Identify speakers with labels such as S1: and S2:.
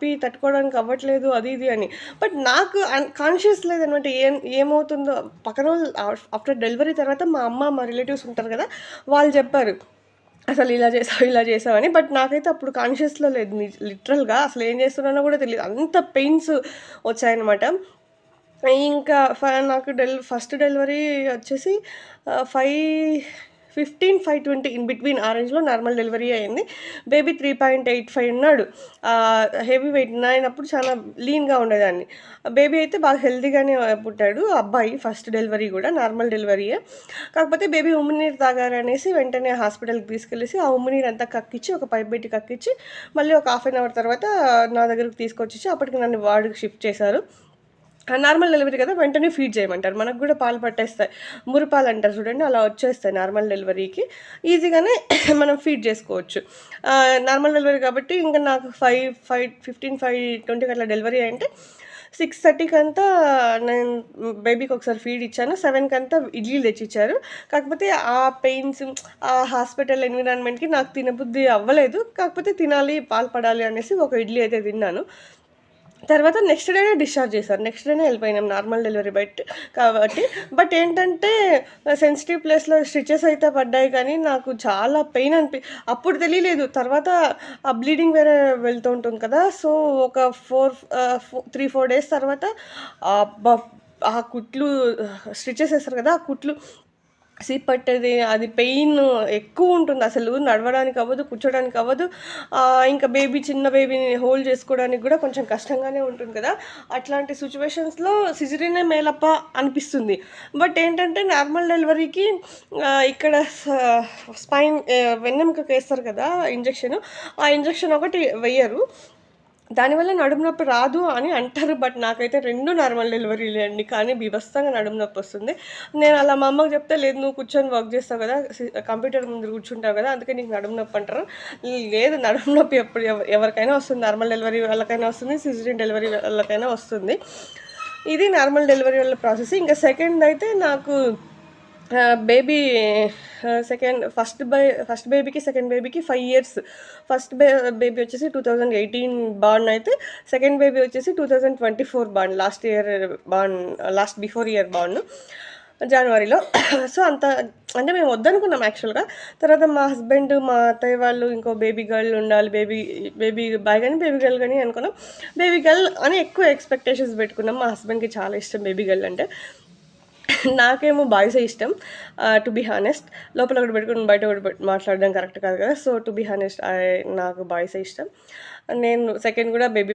S1: నొప్పి తట్టుకోవడానికి అవ్వట్లేదు అది ఇది అని. బట్ నాకు కాన్షియస్ లేదనమాట. ఏమవుతుందో పక్కన వాళ్ళు ఆఫ్టర్ డెలివరీ తర్వాత మా అమ్మ, మా రిలేటివ్స్ ఉంటారు కదా! వాళ్ళు చెప్పారు. అసలు ఇలా చేసావు, ఇలా చేసావని. బట్ నాకైతే అప్పుడు కాన్షియస్‌లో లేదు. లిటరల్‌గా అసలు ఏం చేస్తున్నానో కూడా తెలీదు. అంత పెయిన్స్ వచ్చాయనమాట. ఇంకా నాకు ఫస్ట్ డెలివరీ వచ్చేసి 5:15, 5:20 ఇన్ బిట్వీన్ ఆ రేంజ్‌లో నార్మల్ డెలివరీ అయింది. బేబీ 3.85 ఉన్నాడు. Heavy weight. నేనప్పుడు చాలా లీన్‌గా ఉండేదాన్ని. బేబీ అయితే బాగా హెల్తీగానే పుట్టాడు. అబ్బాయి ఫస్ట్ డెలివరీ గూడా నార్మల్ డెలివరీయే. కాకపోతే బేబీ ఉమ్మి నీరు తాగారనేసి వెంటనే హాస్పిటల్‌కి తీసుకెళ్ళేసి, ఆ ఉమ్మి నీరంతా కక్కిచ్చి, ఒక పైప్ పెట్టి కక్కిచ్చి, మళ్ళీ ఒక హాఫ్ అన్ అవర్ తర్వాత నా దగ్గరికి తీసుకొచ్చేసి, అప్పటికి నన్ను వార్డ్‌కి షిఫ్ట్ చేశారు. నార్మల్ డెలివరీ కదా! వెంటనే ఫీడ్ చేయమంటారు. మనకు గూడా పాలు పట్టేస్తాయి. మురుపాలంటారు చూడండి, అలా వచ్చేస్తాయి నార్మల్ డెలివరీకి. ఈజీగానే మనం ఫీడ్ చేసుకోవచ్చు. నార్మల్ డెలివరీ కాబట్టి ఇంక నాకు 5:15, 5:20కి అట్లా డెలివరీ అయ్యుంటే 6:30కంతా నేను బేబీకి ఒకసారి ఫీడ్ ఇచ్చాను. 7కంతా ఇడ్లీలు తెచ్చిచ్చారు. కాకపోతే ఆ పెయిన్స్, ఆ హాస్పిటల్ ఎన్విరాన్మెంట్‌కి నాకు తినబుద్ధి అవ్వలేదు. కాకపోతే తినాలి, పాలు పడాలి అనేసి ఒక ఇడ్లీ అయితే తిన్నాను. తర్వాత నెక్స్ట్ డేనే డిశ్చార్జ్ చేశారు. నెక్స్ట్ డేనే ఎళ్ళిపోయినాం నార్మల్ డెలివరీ కాబట్టి. బట్ ఏంటంటే సెన్సిటివ్ ప్లేస్‌లో స్టిచెస్ అయితే పడ్డాయి కానీ నాకు చాలా పెయిన్ అప్పుడు తెలియలేదు. తర్వాత ఆ బ్లీడింగ్ వేరే వెళ్తూ ఉంటుంది కదా! సో, ఒక 3, 4 డేస్ తర్వాత అబ్బా! ఆ కుట్లు స్టిచెస్ ఏస్తారు కదా! ఆ కుట్లు పట్టేది. అది పెయిన్ ఎక్కువుంటుంది. అసలు నడవడానికి అవ్వదు, కూర్చోడానికి అవ్వదు. ఇంకా చిన్న బేబీని హోల్డ్ చేసుకోవడానికి గూడా కొంచెం కష్టంగానే ఉంటుంది కదా! అట్లాంటి సిట్యుయేషన్స్‌లో సిజేరియనే మేలప్ప అనిపిస్తుంది. బట్ ఏంటంటే నార్మల్ డెలివరీకి ఇక్కడ స్పైన్ వెన్నెముకకేస్తారు కదా ఇంజెక్షన్. ఆ ఇంజెక్షన్ ఒకటి వెయ్యరు. దానివల్ల నడుము నొప్పి రాదు అని అంటారు. బట్ నాకైతే 2 నార్మల్ డెలివరీలే అండి. కానీ బీభత్సంగా నడుము నొప్పొస్తుంది. నేను అలా మా అమ్మకి చెప్తే, "లేదు నువ్వు కూర్చొని వర్క్ చేస్తావు కదా! కంప్యూటర్ ముందు కూర్చుంటావు కదా! అందుకే నీకు నడుము నొప్పి" అంటారు. లేదు, నడుము నొప్పి ఎప్పుడు ఎవరికైనా వస్తుంది. నార్మల్ డెలివరీ వాళ్ళకైనా వస్తుంది. సిజేరియన్ డెలివరీ వాళ్ళకైనా వస్తుంది. ఇది నార్మల్ డెలివరీ వాళ్ళ ప్రాసెస్. ఇంకా సెకండ్ అయితే నాకు బేబీ ఫస్ట్ బేబీకి, సెకండ్ బేబీకి 5 ఇయర్స్. ఫస్ట్ బేబీ వచ్చేసి 2018 బార్న్ అయితే, సెకండ్ బేబీ వచ్చేసి 2024 born. Last before year born జనవరిలో. సో, అంటే మేము వద్దనుకున్నాం యాక్చువల్‌గా. తర్వాత మా హస్బెండ్, మా అత్తయ్య వాళ్ళు ఇంకో బేబీ గర్ల్ ఉండాలి. బేబీ బాయ్ గాని, బేబీ గర్ల్ గాని అనుకున్నాం. బేబీ గర్ల్ అని ఎక్కువ ఎక్స్‌పెక్టేషన్స్ పెట్టుకున్నాం. మా హస్బెండ్‌కి చాలా ఇష్టం బేబీ గర్ల్ అంటే. నాకేమో బాయ్సే ఇష్టం. To be honest. లోపల ఒకటి పెట్టుకొని బయట ఒకటి మాట్లాడడం కరెక్ట్ కాదు కదా! సో, టు బీ హానెస్ట్ నాకు బాయ్సే ఇష్టం. నేను సెకండ్ కూడా బేబీ